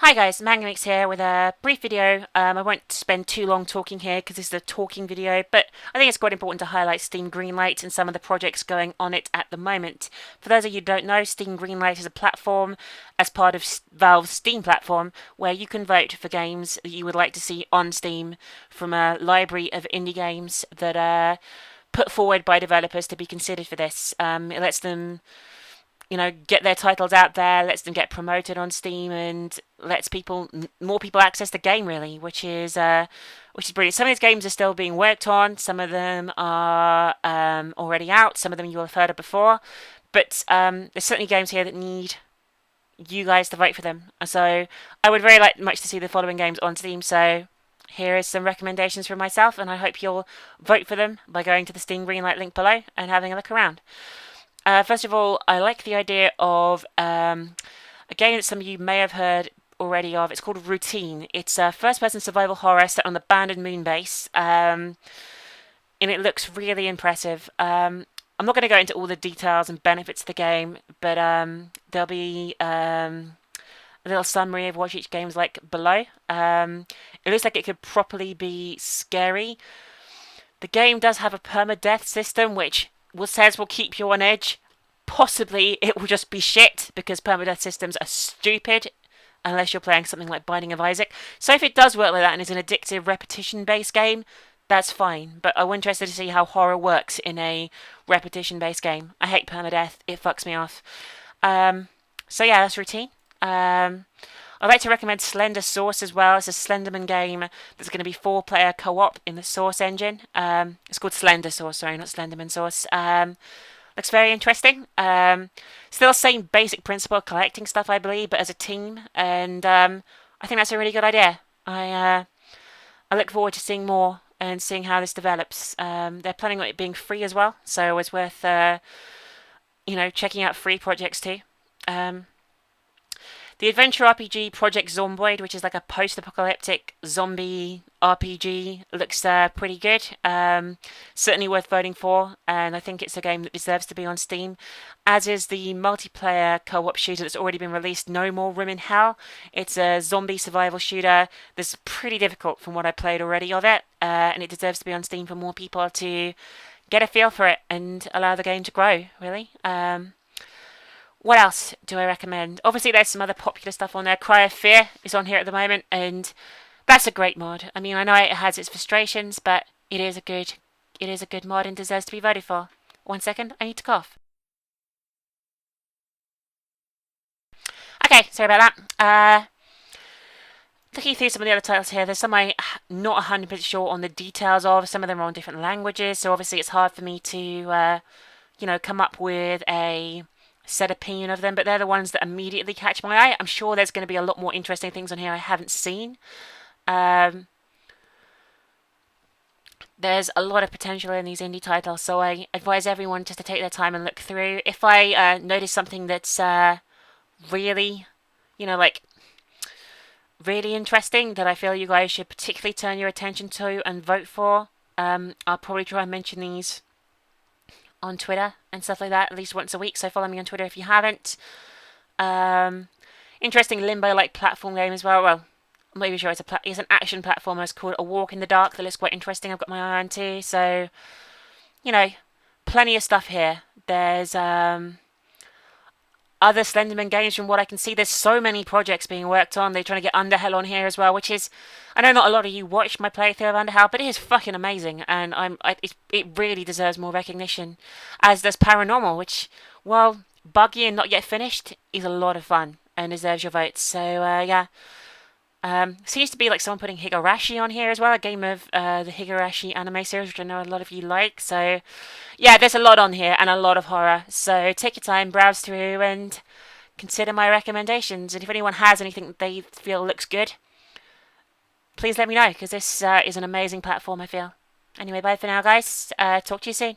Hi guys, TheRPGMinx here with a brief video. I won't spend too long talking here because this is a talking video, but I think it's quite important to highlight Steam Greenlight and some of the projects going on it at the moment. For those of you who don't know, Steam Greenlight is a platform as part of Valve's Steam platform where you can vote for games that you would like to see on Steam from a library of indie games that are put forward by developers to be considered for this. It lets them get their titles out there, lets them get promoted on Steam, and lets more people access the game really, which is brilliant. Some of these games are still being worked on. Some of them are already out. Some of them you will have heard of before, but there's certainly games here that need you guys to vote for them. So I would very much to see the following games on Steam. So here is some recommendations from myself, and I hope you'll vote for them by going to the Steam Greenlight link below and having a look around. First of all, I like the idea of a game that some of you may have heard already of. It's called Routine. It's a first-person survival horror set on the abandoned moon base, and it looks really impressive. I'm not going to go into all the details and benefits of the game, but there'll be a little summary of what each game's like below. It looks like it could properly be scary. The game does have a permadeath system, which says will keep you on edge. Possibly it will just be shit because permadeath systems are stupid unless you're playing something like Binding of Isaac. So if it does work like that and is an addictive repetition-based game, that's fine. But I'm interested to see how horror works in a repetition-based game. I hate permadeath. It fucks me off. So yeah, that's Routine. I'd like to recommend Slender Source as well. It's a Slenderman game that's going to be 4-player co-op in the Source engine. It's called Slender Source, sorry, not Slenderman Source. Looks very interesting. Still same basic principle of collecting stuff, I believe, but as a team. And I think that's a really good idea. I look forward to seeing more and seeing how this develops. They're planning on it being free as well, so it's worth checking out free projects too. The adventure RPG Project Zomboid, which is like a post-apocalyptic zombie RPG, looks pretty good. Certainly worth voting for, and I think it's a game that deserves to be on Steam. As is the multiplayer co-op shooter that's already been released, No More Room in Hell. It's a zombie survival shooter that's pretty difficult from what I played already of it, and it deserves to be on Steam for more people to get a feel for it and allow the game to grow, really. What else do I recommend? Obviously, there's some other popular stuff on there. Cry of Fear is on here at the moment, and that's a great mod. I mean, I know it has its frustrations, but it is a good mod and deserves to be voted for. 1 second, I need to cough. Okay, sorry about that. Looking through some of the other titles here, there's some I'm not 100% sure on the details of. Some of them are on different languages, so obviously it's hard for me to, come up with a set opinion of them, but they're the ones that immediately catch my eye. I'm sure there's going to be a lot more interesting things on here I haven't seen. There's a lot of potential in these indie titles, so I advise everyone just to take their time and look through. If I notice something that's really, really interesting that I feel you guys should particularly turn your attention to and vote for, I'll probably try and mention these on Twitter and stuff like that at least once a week, so follow me on Twitter if you haven't. Interesting limbo-like platform game as well. Well, I'm not even sure it's an action platformer. It's called A Walk in the Dark that looks quite interesting. I've got my eye on too, so plenty of stuff here. There's other Slenderman games from what I can see. There's so many projects being worked on. They're trying to get Underhell on here as well, which is, I know not a lot of you watched my playthrough of Underhell, but it is fucking amazing, and it really deserves more recognition. As does Paranormal, which, while buggy and not yet finished, is a lot of fun and deserves your votes. So yeah. Seems to be like someone putting Higurashi on here as well, a game of the Higurashi anime series, which I know a lot of you like. So yeah, there's a lot on here and a lot of horror. So take your time, browse through, and consider my recommendations. And if anyone has anything that they feel looks good, please let me know, because this is an amazing platform, I feel. Anyway, bye for now, guys. Talk to you soon.